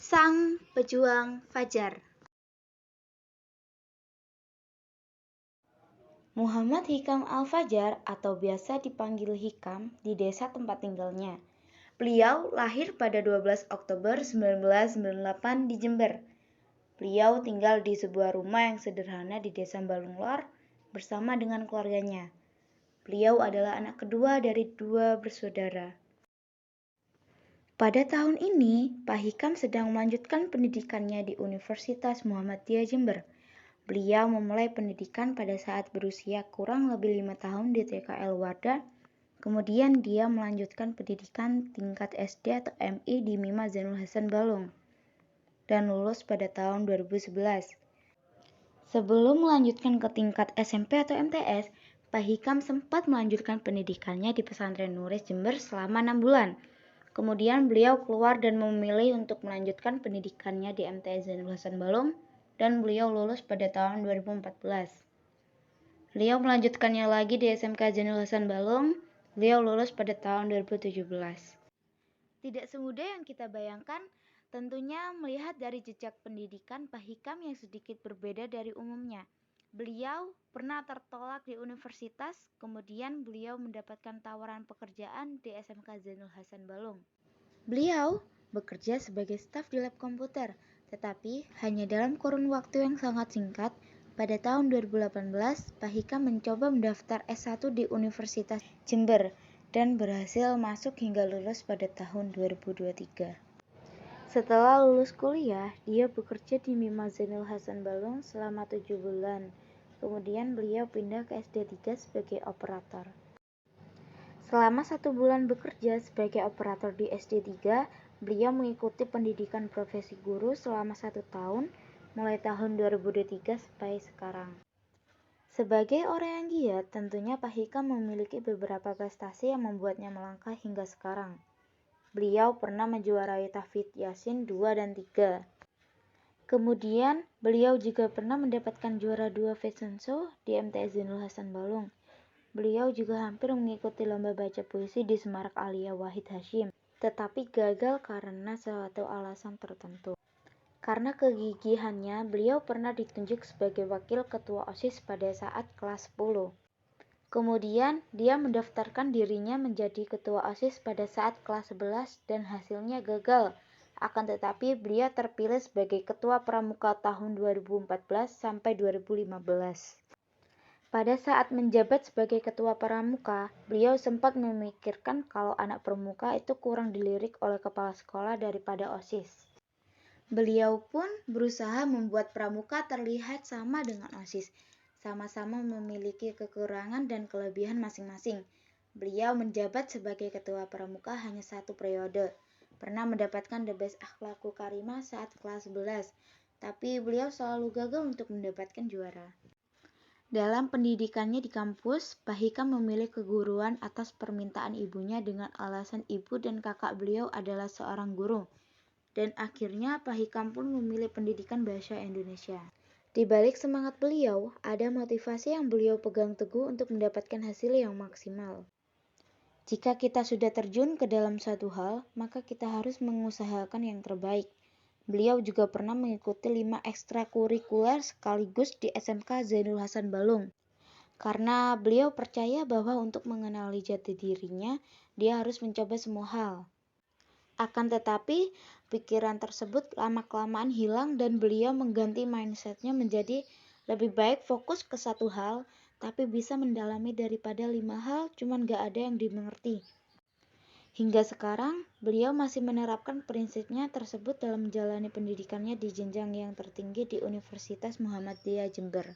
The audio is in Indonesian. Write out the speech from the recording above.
Sang Pejuang Fajar. Muhammad Hikam Al-Fajar atau biasa dipanggil Hikam di desa tempat tinggalnya. Beliau lahir pada 12 Oktober 1998 di Jember. Beliau tinggal di sebuah rumah yang sederhana di Desa Balung Lor bersama dengan keluarganya. Beliau adalah anak kedua dari 2 bersaudara. Pada tahun ini, Pak Hikam sedang melanjutkan pendidikannya di Universitas Muhammadiyah Jember. Beliau memulai pendidikan pada saat berusia kurang lebih 5 tahun di TKL Wardah. Kemudian dia melanjutkan pendidikan tingkat SD atau MI di Mima Zainul Hasan Balong dan lulus pada tahun 2011. Sebelum melanjutkan ke tingkat SMP atau MTS, Pak Hikam sempat melanjutkan pendidikannya di Pesantren Nuris Jember selama 6 bulan. Kemudian beliau keluar dan memilih untuk melanjutkan pendidikannya di MTS Zainul Hasan Balong dan beliau lulus pada tahun 2014. Beliau melanjutkannya lagi di SMK Zainul Hasan Balong. Beliau lulus pada tahun 2017. Tidak semudah yang kita bayangkan, tentunya melihat dari jejak pendidikan Pak Hikam yang sedikit berbeda dari umumnya. Beliau pernah tertolak di universitas, kemudian beliau mendapatkan tawaran pekerjaan di SMK Zainul Hasan Balong. Beliau bekerja sebagai staf di lab komputer, tetapi hanya dalam kurun waktu yang sangat singkat. Pada tahun 2018, Pak Hikam mencoba mendaftar S1 di Universitas Jember dan berhasil masuk hingga lulus pada tahun 2023. Setelah lulus kuliah, dia bekerja di Mima Zainul Hasan Balong selama 7 bulan. Kemudian beliau pindah ke SD3 sebagai operator. Selama 1 bulan bekerja sebagai operator di SD3, beliau mengikuti pendidikan profesi guru selama 1 tahun, mulai tahun 2023 sampai sekarang. Sebagai orang yang giat, tentunya Pak Hikam memiliki beberapa prestasi yang membuatnya melangkah hingga sekarang. Beliau pernah menjuarai tahfidz Yasin 2 dan 3. Kemudian, beliau juga pernah mendapatkan juara 2 fashion show di MTS Zainul Hasan Balong. Beliau juga hampir mengikuti lomba baca puisi di Semarak Alia Wahid Hasyim, tetapi gagal karena suatu alasan tertentu. Karena kegigihannya, beliau pernah ditunjuk sebagai wakil ketua OSIS pada saat kelas 10. Kemudian, dia mendaftarkan dirinya menjadi ketua OSIS pada saat kelas 11 dan hasilnya gagal. Akan tetapi, beliau terpilih sebagai ketua pramuka tahun 2014 sampai 2015. Pada saat menjabat sebagai ketua pramuka, beliau sempat memikirkan kalau anak pramuka itu kurang dilirik oleh kepala sekolah daripada OSIS. Beliau pun berusaha membuat pramuka terlihat sama dengan OSIS, sama-sama memiliki kekurangan dan kelebihan masing-masing. Beliau menjabat sebagai ketua pramuka hanya 1 periode, pernah mendapatkan the best akhlakul karimah saat kelas 11, tapi beliau selalu gagal untuk mendapatkan juara. Dalam pendidikannya di kampus, Pak Hikam memilih keguruan atas permintaan ibunya dengan alasan ibu dan kakak beliau adalah seorang guru. Dan akhirnya Pak Hikam pun memilih pendidikan bahasa Indonesia. Di balik semangat beliau, ada motivasi yang beliau pegang teguh untuk mendapatkan hasil yang maksimal. Jika kita sudah terjun ke dalam suatu hal, maka kita harus mengusahakan yang terbaik. Beliau juga pernah mengikuti 5 ekstrakurikuler sekaligus di SMK Zainul Hasan Balong. Karena beliau percaya bahwa untuk mengenali jati dirinya, dia harus mencoba semua hal. Akan tetapi, pikiran tersebut lama-kelamaan hilang dan beliau mengganti mindsetnya menjadi lebih baik fokus ke satu hal, tapi bisa mendalami daripada 5 hal, cuman gak ada yang dimengerti. Hingga sekarang, beliau masih menerapkan prinsipnya tersebut dalam menjalani pendidikannya di jenjang yang tertinggi di Universitas Muhammadiyah Jember.